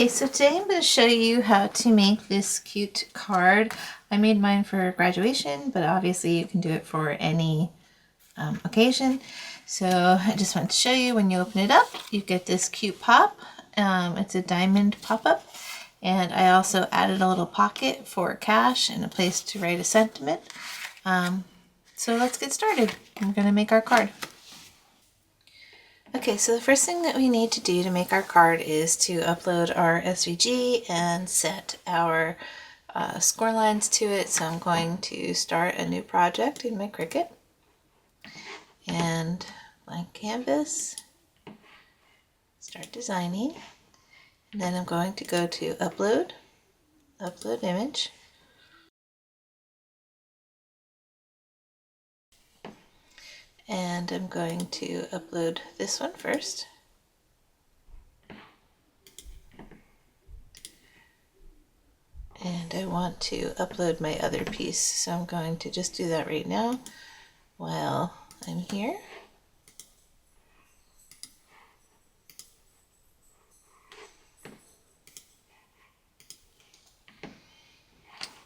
Okay, so today I'm going to show you how to make this cute card. I made mine for graduation, but obviously you can do it for any occasion. So I just want to show you, when you open it up, you get this cute pop. It's a diamond pop-up. And I also added a little pocket for cash and a place to write a sentiment. So let's get started. I'm going to make our card. Okay, so the first thing that we need to do to make our card is to upload our SVG and set our score lines to it. So I'm going to start a new project in my Cricut and blank canvas, start designing, and then I'm going to go to upload image. And I'm going to upload this one first. And I want to upload my other piece, so I'm going to just do that right now while I'm here.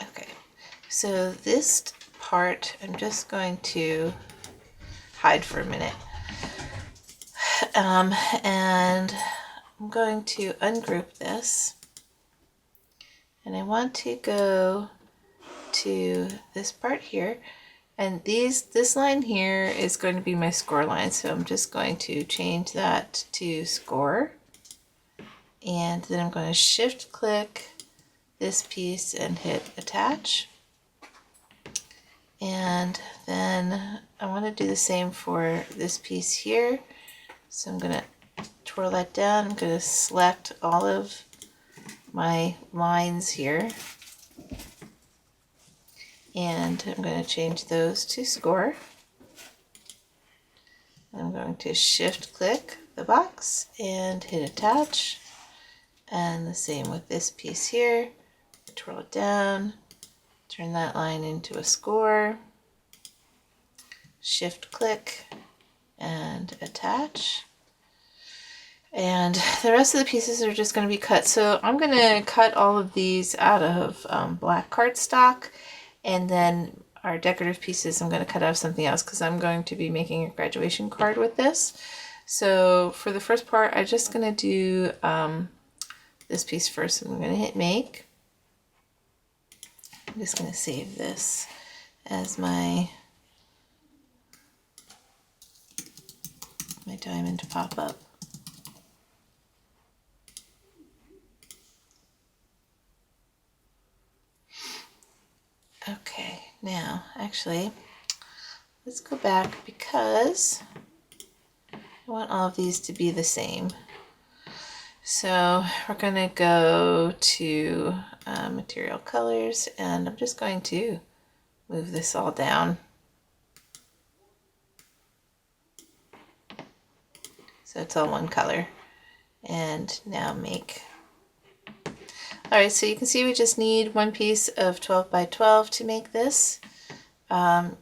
Okay, so this part I'm just going to hide for a minute. And I'm going to ungroup this. And I want to go to this part here. And this line here is going to be my score line. So I'm just going to change that to score. And then I'm going to shift click this piece and hit attach. And then I want to do the same for this piece here. So I'm going to twirl that down. I'm going to select all of my lines here. And I'm going to change those to score. I'm going to shift click the box and hit attach. And the same with this piece here. Twirl it down, turn that line into a score, shift click and attach. And the rest of the pieces are just going to be cut. So I'm going to cut all of these out of black cardstock, and then our decorative pieces I'm going to cut out of something else because I'm going to be making a graduation card with this. So for the first part, I'm just going to do this piece first. I'm going to hit make. I'm just going to save this as my diamond pop-up. Okay, now actually let's go back because I want all of these to be the same. So we're going to go to material colors, and I'm just going to move this all down. So it's all one color. And now make. Alright, so you can see we just need one piece of 12 by 12 to make this. So I'm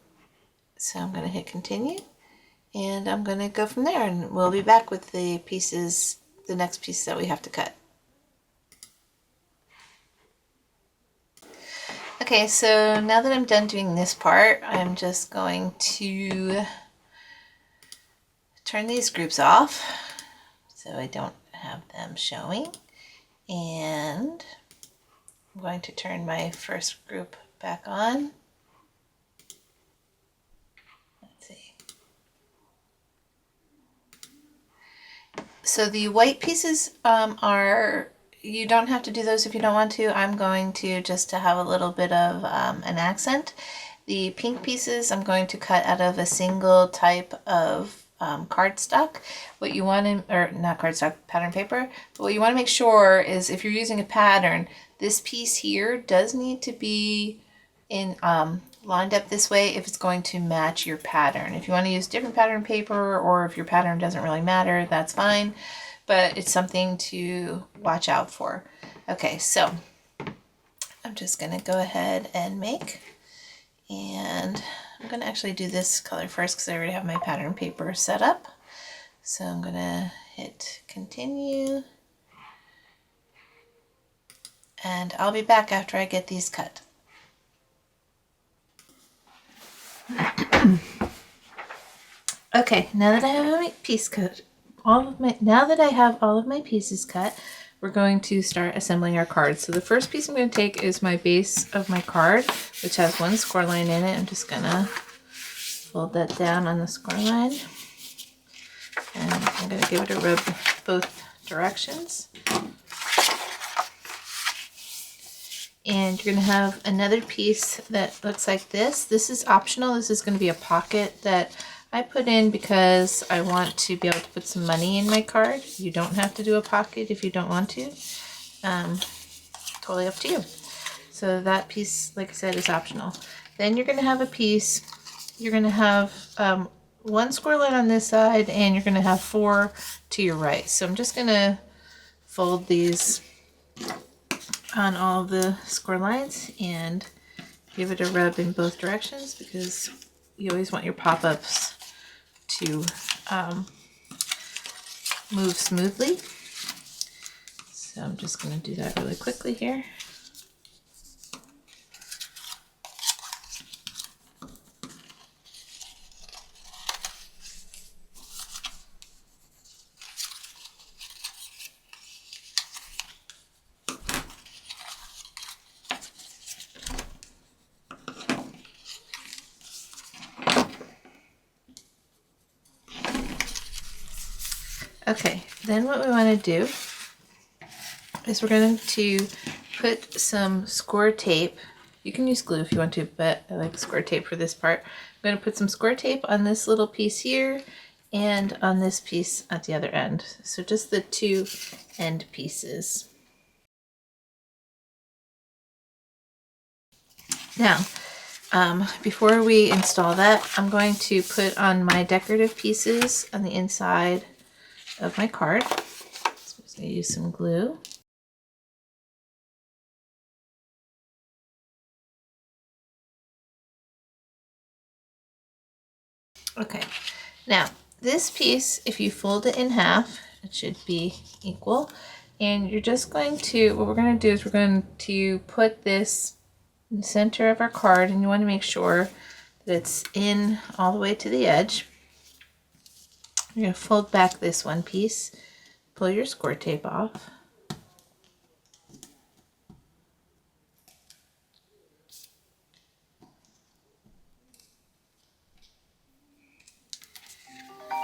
going to hit continue, and I'm going to go from there, and we'll be back with the pieces, the next piece that we have to cut. Okay, so now that I'm done doing this part, I'm just going to turn these groups off so I don't have them showing. And I'm going to turn my first group back on. Let's see. So the white pieces you don't have to do those if you don't want to. I'm going to just to have a little bit of an accent. The pink pieces I'm going to cut out of a single type of cardstock. What you want to, or not cardstock, pattern paper, but what you want to make sure is if you're using a pattern, this piece here does need to be in lined up this way if it's going to match your pattern. If you want to use different pattern paper, or if your pattern doesn't really matter, that's fine, but it's something to watch out for. Okay, so I'm just going to go ahead and make, and I'm going to actually do this color first because I already have my pattern paper set up. So I'm going to hit continue, and I'll be back after I get these cut. Okay, now that I have my piece cut, now that I have all of my pieces cut, we're going to start assembling our card. So the first piece I'm going to take is my base of my card, which has one score line in it. I'm just gonna fold that down on the score line, and I'm gonna give it a rub both directions. And you're going to have another piece that looks like this. This is optional. This is going to be a pocket that I put in because I want to be able to put some money in my card. You don't have to do a pocket if you don't want to. Totally up to you. So that piece, like I said, is optional. Then you're going to have a piece. You're going to have one score line on this side, and you're going to have 4 to your right. So I'm just going to fold these on all the score lines and give it a rub in both directions, because you always want your pop-ups to move smoothly. So I'm just going to do that really quickly here. Okay, then what we want to do is we're going to put some score tape. You can use glue if you want to, but I like score tape for this part. I'm going to put some score tape on this little piece here and on this piece at the other end. So just the 2 end pieces. Now, before we install that, I'm going to put on my decorative pieces on the inside of my card. So I'm just going to use some glue. Okay, now this piece, if you fold it in half, it should be equal. And you're just going to, what we're going to do is we're going to put this in the center of our card, and you want to make sure that it's in all the way to the edge. You're going to fold back this one piece, pull your score tape off.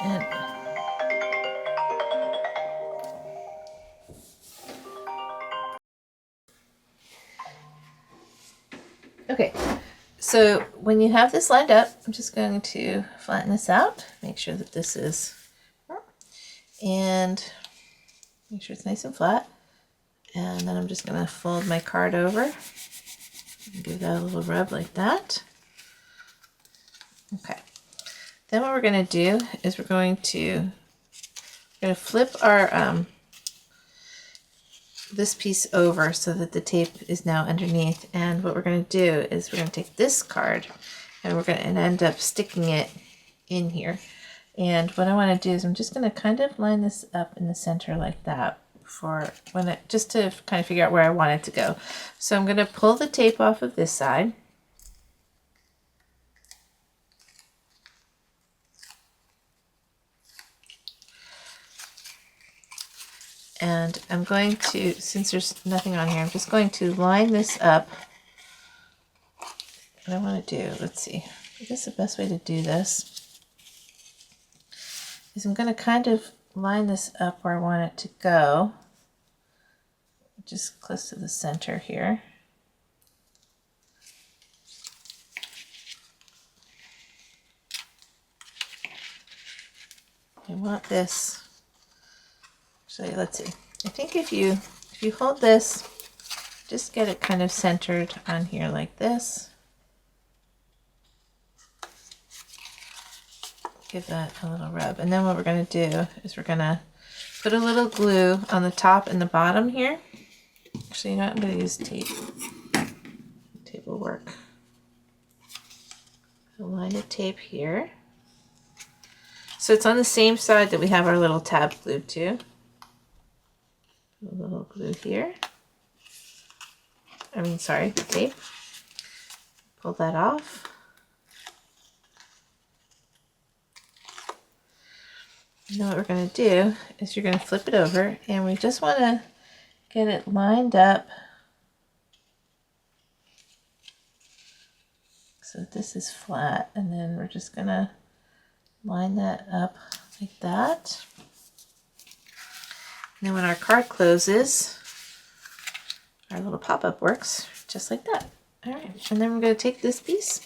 And okay, so when you have this lined up, I'm just going to flatten this out, make sure that this is, and make sure it's nice and flat. And then I'm just going to fold my card over and give that a little rub like that. Okay. Then what we're going to do is we're going to flip our this piece over so that the tape is now underneath. And what we're going to do is we're going to take this card and we're going to end up sticking it in here. And what I want to do is I'm just going to kind of line this up in the center like that for when it, just to kind of figure out where I want it to go. So I'm going to pull the tape off of this side. And I'm going to, since there's nothing on here, I'm just going to line this up. What I want to do, let's see, I guess the best way to do this is I'm going to kind of line this up where I want it to go, just close to the center here. I want this. Actually, let's see. I think if you hold this, just get it kind of centered on here like this. Give that a little rub. And then what we're going to do is we're going to put a little glue on the top and the bottom here. Actually, you know what? I'm going to use tape. Tape will work. A line of tape here. So it's on the same side that we have our little tab glued to. A little glue here. sorry, tape. Pull that off. Now what we're going to do is you're going to flip it over, and we just want to get it lined up so that this is flat, and then we're just going to line that up like that. And then when our card closes, our little pop-up works just like that. All right, and then we're going to take this piece,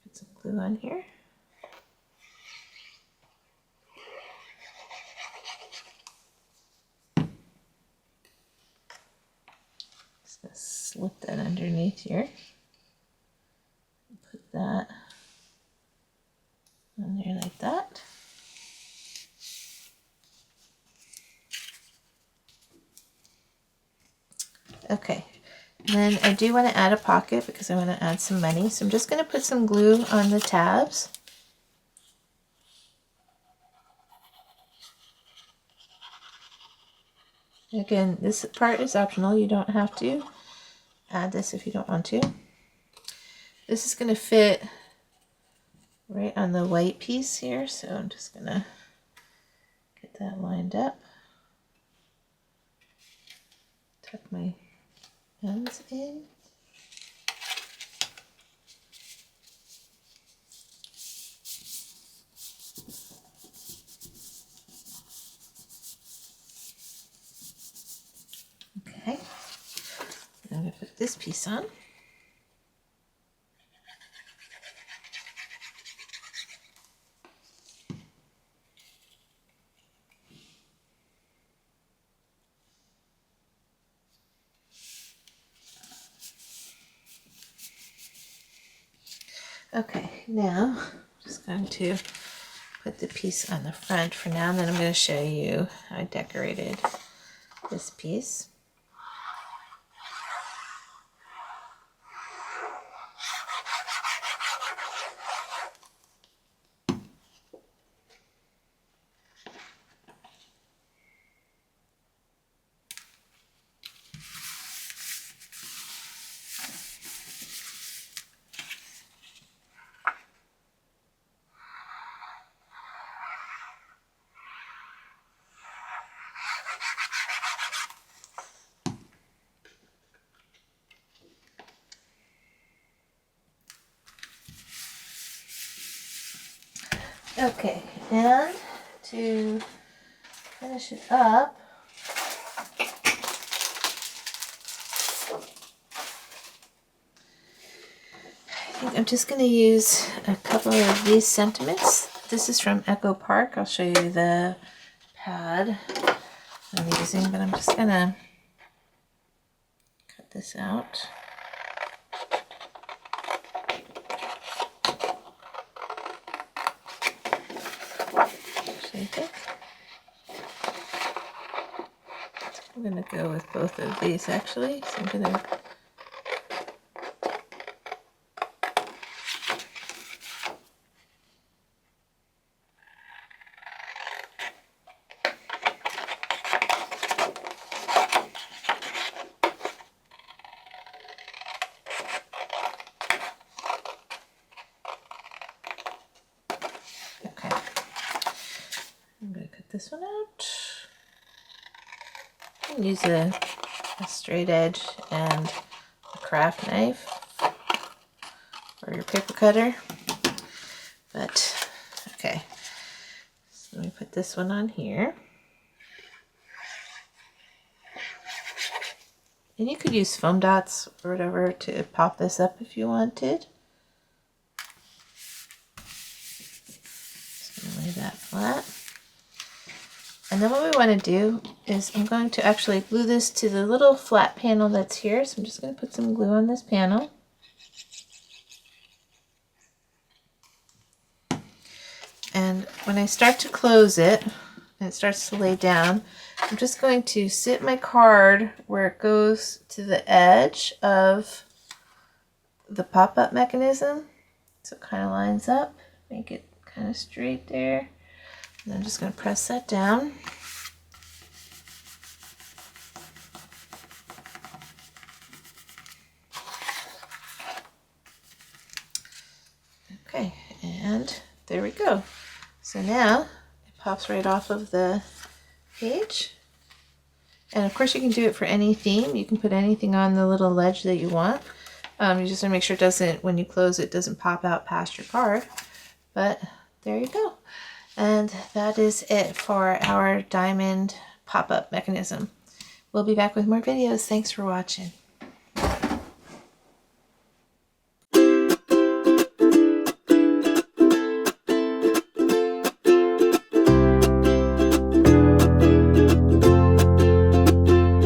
put some glue on here. Just going to slip that underneath here. Put that on there like that. Okay, and then I do want to add a pocket because I want to add some money. So I'm just going to put some glue on the tabs. Again, this part is optional. You don't have to add this if you don't want to. This is going to fit right on the white piece here, so I'm just going to get that lined up. Tuck my ends in. Okay, I'm going to put this piece on. Okay, now I'm just going to put the piece on the front for now, and then I'm going to show you how I decorated this piece. Okay, and to finish it up, I think I'm just going to use a couple of these sentiments. This is from Echo Park. I'll show you the pad I'm using, but I'm just going to cut this out. Shape it. I'm going to go with both of these actually. So I'm going to this one out. You can use a straight edge and a craft knife or your paper cutter. But okay, so let me put this one on here. And you could use foam dots or whatever to pop this up if you wanted. Just gonna lay that flat. And then what we want to do is I'm going to actually glue this to the little flat panel that's here. So I'm just going to put some glue on this panel. And when I start to close it, and it starts to lay down, I'm just going to sit my card where it goes to the edge of the pop-up mechanism. So it kind of lines up, make it kind of straight there. And I'm just going to press that down. Okay, and there we go. So now it pops right off of the page. And of course you can do it for any theme. You can put anything on the little ledge that you want. You just want to make sure it doesn't, when you close it, doesn't pop out past your card. But there you go. And that is it for our diamond pop-up mechanism. We'll be back with more videos. Thanks for watching.